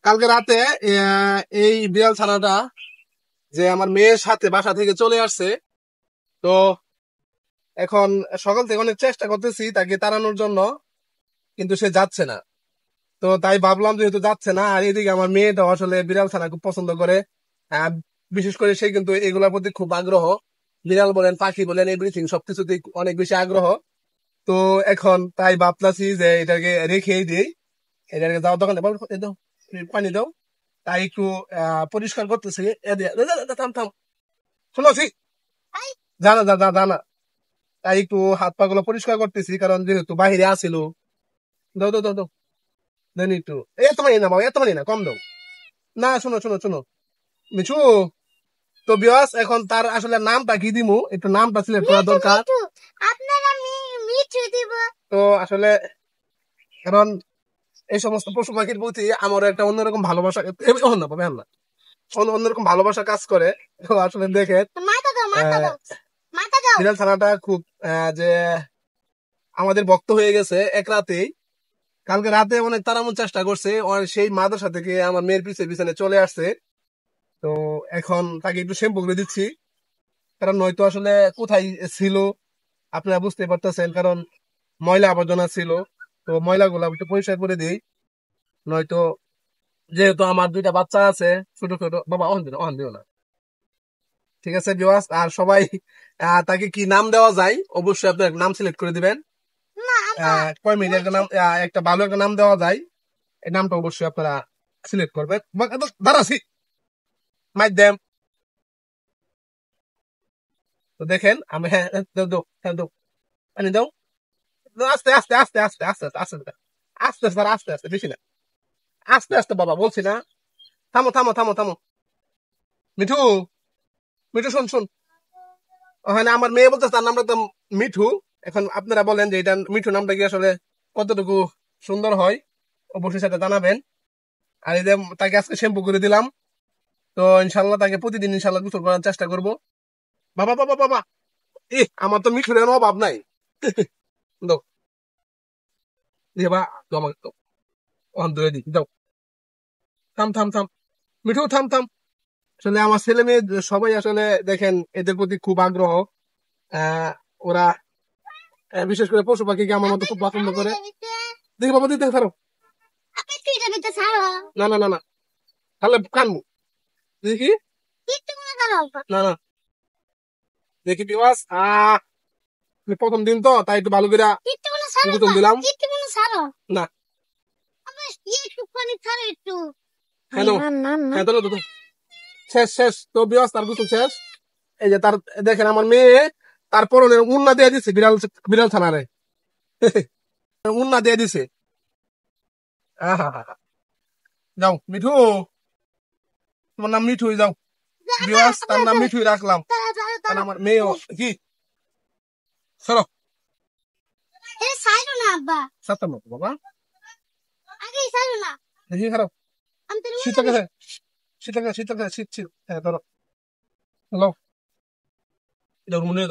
কালকে রাতে এই বিড়াল ছানাটা যে আমার মেয়ের সাথে বাসা থেকে চলে আসছে। তো এখন সকাল থেকে অনেক চেষ্টা করতেছি তাকে তাড়ানোর জন্য, কিন্তু সে যাচ্ছে না। তো তাই ভাবলাম যেহেতু যাচ্ছে না, আর এদিকে আমার মেয়েটা আসলে বিড়াল ছানা খুব পছন্দ করে। আহ, বিশেষ করে সে কিন্তু এগুলোর প্রতি খুব আগ্রহ। বিড়াল বলেন, পাখি বলেন, এভরিথিং সবকিছুতেই অনেক বেশি আগ্রহ। তো এখন তাই ভাবতেছি যে এটাকে রেখেই দিই। এটাকে যাও দোকানে বল, এই দাও, এই পানি দাও। তাই একটু পরিষ্কার করতেছি। থাম থাম, শুনছি, জানা যা যা জানা। তাই একটু হাত পা গুলো পরিষ্কার করতেছি, কারণ যেহেতু বাহিরে আসিল। দাও দাও দাও দাও, দেন একটু। এত মানি না বাবা, এত মানি না, কম দাও। না, শোনো শোনো শোনো, মিঠু। তো বিয়াস, এখন তার আসলে নামটা কি দিমু, একটু নামটা সিলেক্ট করা দরকার। তো আসলে কারণ এই সমস্ত পশু পাখির প্রতি আমার একটা অন্যরকম ভালোবাসা, না পাবে না, অন্যরকম ভালোবাসা কাজ করে। তো আসলে দেখে বিড়াল ছানাটা খুব যে আমাদের ভক্ত হয়ে গেছে এক রাতেই। কালকে রাতে অনেক তাড়ানোর চেষ্টা করছে, সেই মাদ্রাসা থেকে আমার মেয়ের পিছনে চলে আসছে। তো এখন তাকে একটু শ্যাম্পু করে দিচ্ছি, কারণ নয়তো আসলে কোথায় ছিল আপনারা বুঝতে পারতেছেন, কারণ ময়লা আবর্জনা ছিল। তো ময়লাগুলা একটু পরিষ্কার করে দিই, নয়তো যেহেতু আমার দুইটা বাচ্চা আছে ছোট ছোট। বাবা অহন দিও না, ঠিক আছে বিওয়াস। আর সবাই তাকে কি নাম দেওয়া যায় অবশ্যই আপনার নাম সিলেক্ট করে দিবেন। কয় মিনিট একটা নাম, একটা ভালো একটা নাম দেওয়া যায়, এই নামটা অবশ্যই আপনারা সিলেক্ট করবেন। দাঁড়াছি মাধ্যম। তো দেখেন আমি, হ্যাঁ, দাও দাও, হ্যাঁ দাও, পানি দাও। আস্তে আস্তে আস্তে আস্তে আস্তে আস্তে আস্তে আস্তে স্যার, আস্তে আস্তে, বেশি না, আস্তে আস্তে বাবা, বলছি না। থামো থামো থামো থামো। মিঠু, মিঠু শোন শোন। ওখানে আমার মেয়ে বলতে তার নামটা তো মিঠু। এখন আপনারা বলেন যে এটা মিঠু নামটা কি আসলে কতটুকু সুন্দর হয়, অবশ্যই সেটা জানাবেন। আর এই যে তাকে আজকে শ্যাম্পু করে দিলাম। তো ইনশাল্লাহ তাকে প্রতিদিন ইনশাল্লাহ গোসল করার চেষ্টা করব। বাবা বাবা বাবা, আমার তো মিঠুর এর অভাব নাই। দাও, দিয়ে বা, দাও আমাকে দাও, ধরে দিই, দাও। থাম থাম থাম, মিঠু থাম থাম। আসলে আমার ছেলে মেয়ে সবাই আসলে দেখেন এদের প্রতি খুব আগ্রহ। আহ ওরা বিশেষ করে পশু পাখিকে আমার মতো খুব পছন্দ করে। দেখি বাবা, দিতে ছাড়ো। না না না না, তাহলে কানবো। দেখি, না না, দেখি বিবাস। প্রথম দিন তো তাই একটু ভালো করে গোসল দিলাম। না, হ্যাঁ দাও, হ্যাঁ দাও দাও, দাও। শেষ শেষ তো বিবাস, তার গোসল শেষ। এই যে তার, দেখেন আমার মেয়ে তার পরনের উন্না দিয়ে দিছে বিড়াল, বিড়াল থানারে উন্না দিয়ে দিছে। আহা, যাও মিঠু, তোমার নাম মিঠুই, যাও। বিবাস, তার নাম মিঠুই রাখলাম, কারণ আমার মেয়েও কি। চলো, সাতটা মতো বাবা, দেখি খারাপ। শীত লাগে, শীত লাগে, শীত লাগে, শীত শীত, হ্যাঁ ধরো। হ্যালো, এটা মনে